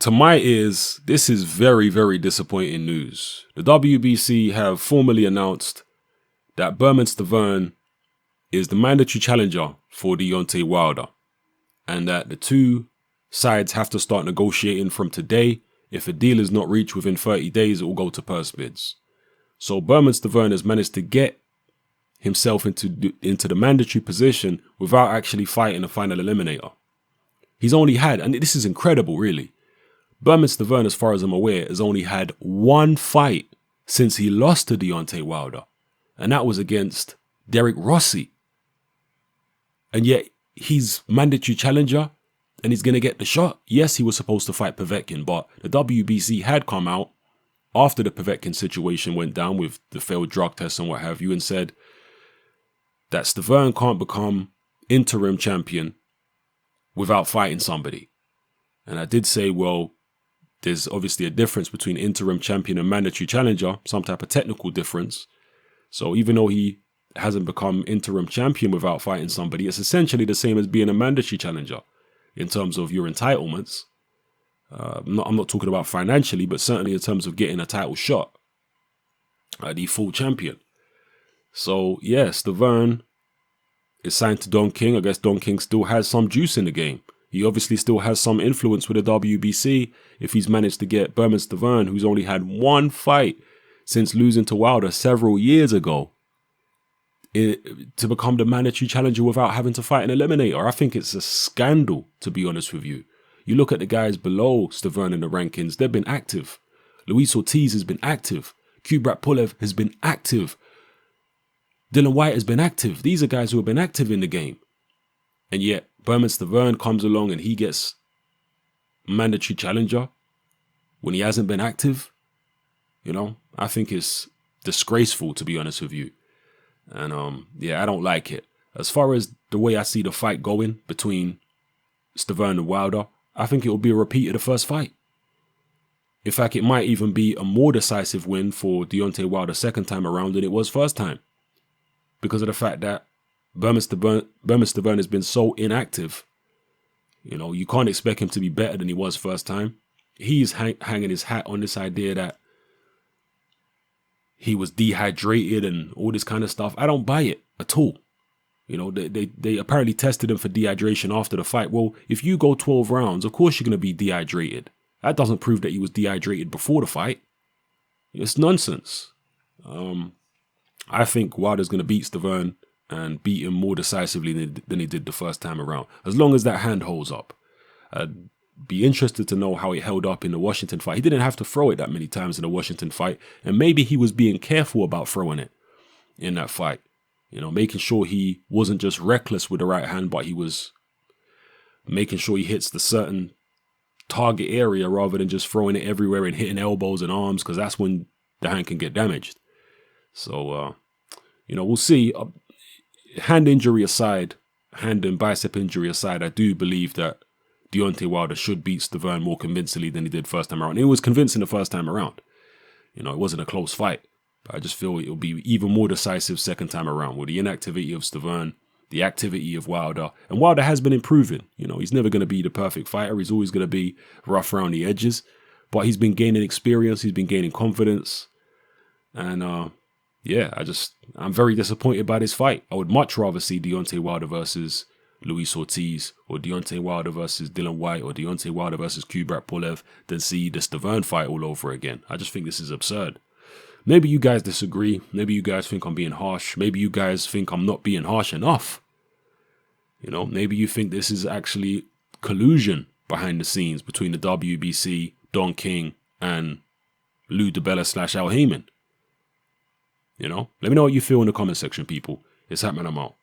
to my ears, this is very, very disappointing news. The WBC have formally announced that Bermane Stiverne is the mandatory challenger for Deontay Wilder, and that the two sides have to start negotiating from today. If a deal is not reached within 30 days, it will go to purse bids. So Bermane Stiverne has managed to get himself into the mandatory position without actually fighting a final eliminator. He's only had, and this is incredible really, Bermane Stiverne, as far as I'm aware, has only had one fight since he lost to Deontay Wilder, and that was against Derek Rossi. And yet he's mandatory challenger and he's going to get the shot. Yes, he was supposed to fight Povetkin, but the WBC had come out after the Povetkin situation went down with the failed drug test and what have you, and said that Stiverne can't become interim champion without fighting somebody. And I did say, well, there's obviously a difference between interim champion and mandatory challenger, some type of technical difference. So even though he hasn't become interim champion without fighting somebody, it's essentially the same as being a mandatory challenger in terms of your entitlements. I'm not talking about financially, but certainly in terms of getting a title shot at the full champion. So yeah, Stiverne is signed to Don King. I guess Don King still has some juice in the game. He obviously still has some influence with the WBC if he's managed to get Bermane Stiverne, who's only had one fight since losing to Wilder several years ago, to become the mandatory challenger without having to fight an eliminator. I think it's a scandal, to be honest with you. You look at the guys below Stiverne in the rankings, they've been active. Luis Ortiz has been active. Kubrat Pulev has been active. Dylan White has been active. These are guys who have been active in the game. And yet, Bermane Stiverne comes along and he gets mandatory challenger when he hasn't been active. You know, I think it's disgraceful, to be honest with you. And yeah, I don't like it. As far as the way I see the fight going between Stiverne and Wilder, I think it will be a repeat of the first fight. In fact, it might even be a more decisive win for Deontay Wilder second time around than it was first time, because of the fact that Bermane Stiverne has been so inactive. You know, you can't expect him to be better than he was first time. He's hanging his hat on this idea that he was dehydrated and all this kind of stuff. I don't buy it at all. You know, they apparently tested him for dehydration after the fight. Well, if you go 12 rounds, of course you're going to be dehydrated. That doesn't prove that he was dehydrated before the fight. It's nonsense. I think Wilder's going to beat Stiverne and beat him more decisively than he did the first time around, as long as that hand holds up. I'd be interested to know how it held up in the Washington fight. He didn't have to throw it that many times in the Washington fight, and maybe he was being careful about throwing it in that fight. You know, making sure he wasn't just reckless with the right hand, but he was making sure he hits the certain target area rather than just throwing it everywhere and hitting elbows and arms, because that's when the hand can get damaged. So, you know, we'll see. Hand injury aside, hand and bicep injury aside, I do believe that Deontay Wilder should beat Stiverne more convincingly than he did first time around. It was convincing the first time around. You know, it wasn't a close fight. But I just feel it'll be even more decisive second time around with the inactivity of Stiverne, the activity of Wilder. And Wilder has been improving. You know, he's never going to be the perfect fighter. He's always going to be rough around the edges. But he's been gaining experience. He's been gaining confidence. And, yeah, I'm very disappointed by this fight. I would much rather see Deontay Wilder versus Luis Ortiz, or Deontay Wilder versus Dylan White, or Deontay Wilder versus Kubrat Pulev than see the Stiverne fight all over again. I just think this is absurd. Maybe you guys disagree. Maybe you guys think I'm being harsh. Maybe you guys think I'm not being harsh enough. You know, maybe you think this is actually collusion behind the scenes between the WBC, Don King, and Lou DiBella / Al Heyman. You know, let me know what you feel in the comment section, people. It's happening. I'm out.